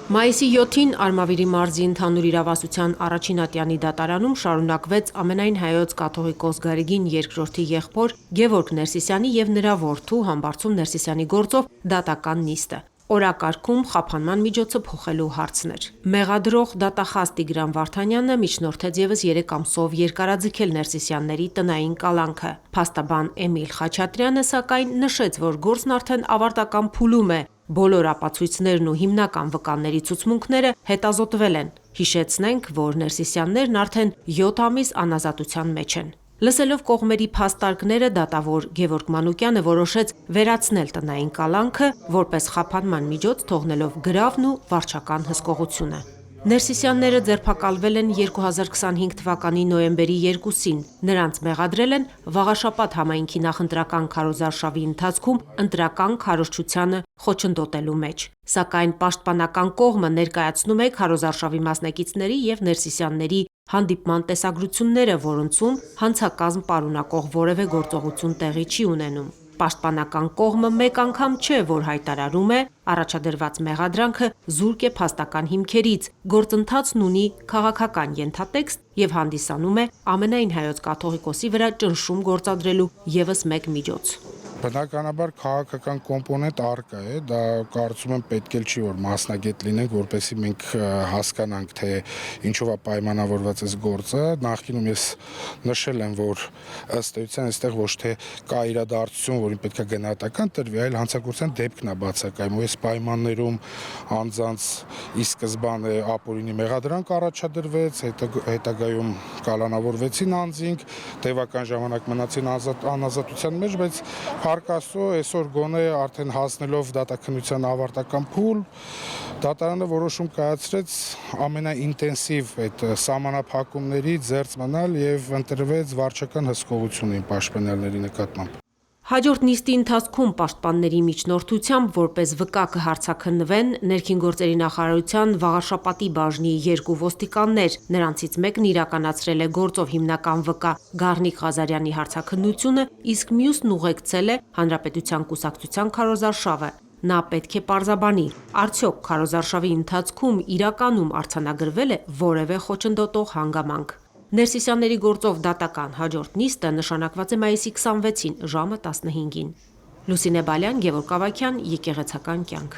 Մայիսի 7-ին Արմավիրի մարզի ընդհանուր իրավասության առաջին ատյանի դատարանում շարունակվեց ամենայն հայոց կաթողիկոս Գարեգին II եղբոր Գևորգ Ներսիսյանի և նրա որդու Համբարձում Ներսիսյանի գործով դատական նիստը։ Օրակարգում խափանման միջոցը փոխելու հարցն էր։ Մեղադրող դատախազ Տիգրան Վարդանյանը միջնորդեց ևս 3 ամսով երկարաձգել Ներսիսյանների տնային կալանքը։ Փաստաբան Էմիլ Խաչատրյանը սակայն նշեց, որ գործն արդեն ավարտական փուլում է, բոլոր ապացույցներն ու հիմնական վկաների ցուցմունքները հետազոտվել են։ Հիշեցնենք, որ Ներսիսյաններն արդեն 7 ամիս անազատության մեջ են։ Լսելով կողմերի փաստարկները, դատավոր Գևորգ Մանուկյանը որոշեց վերացնել տնային կալանքը որպես խափանման միջոց, թողնելով գրավն ու վարչական հսկողությունը։ Ներսիսյանները ձերբակալվել են 2025 թվականի նոյեմբերի 2-ին։ Նրանց մեղադրել են Վաղաշապատ համայնքի նախընտրական քարոզարշավի ընթացքում ընտրական քարոզչությանը խոչընդոտելու մեջ։ Սակայն պաշտպանական կողմը ներկայացնում է քարոզարշավի մասնակիցների և Ներսիսյանների հանդիպման տեսագրությունները, որոնցում հանցակազմ պարունակող որևէ գործողություն տեղի չի ունենում։ Պաշտպանական կողմը մեկ անգամ չէ, որ հայտարարում է առաջադրված մեղադրանքը զուրկ է փաստական հիմքերից, գործընթացն ունի քաղաքական ենթատեքստ և հանդիսանում է ամենայն հայոց կաթողիկոսի վրա ճնշում գործադրելու ևս մեկ միջոց։ Բնականաբար քաղաքական կոմպոնենտ առկա է, դա կարծում եմ պետք էլ չի, որ մասնագետ լինենք, որպեսզի մենք հասկանանք, թե ինչով է պայմանավորված այս գործը։ Նախկինում ես նշել եմ, որ ըստ էության այստեղ ոչ թե կա իրադարձություն, որին պետք է գնահատական տրվի, այլ հանցագործության դեպքն է բացակայում։ Այս պայմաններում անձանց ի սկզբանե ապօրինի մեղադրանք առաջադրվեց, հետագայում կալանավորվեցին անձինք, տևական ժամանակ մնացին անազատության մեջ, բայց Փառք Աստծո, այսօր գոնե արդեն հասնելով դատաքննության ավարտական փուլ, դատարանը որոշում կայացրեց ամենաինտենսիվ այդ սահմանափակումներից զերծ մնալ և ընտրվեց վարչական հսկողություն պաշտպանյալների նկատմամբ։ Հաջորդ նիստի ընթացքում պաշտպանների միջնորդությամբ որպես վկա կհարձաքննվեն ներքին գործերի նախարարության Վաղաշապատի բաժնի 2 ոստիկաններ, նրանցից մեկն իրականացրել է գործով հիմնական վկա Գառնիկ Ղազարյանի հարցաքննությունը, իսկ մյուսն ուղեկցել է Հանրապետության կուսակցության քարոզարշավը։ Նա պետք է պարզաբանի, արդյոք քարոզարշավի ընթացքում իրականում արձանագրվել է որևէ խոչընդոտող հանգամանք։ Ներսիսյանների գործով դատական հաջորդ նիստը նշանակված է մայիսի 26-ին ժամը 15-ին։ Լուսինե Բալյան, Գևորգ Ավագյան, Եկեղեցական կյանք։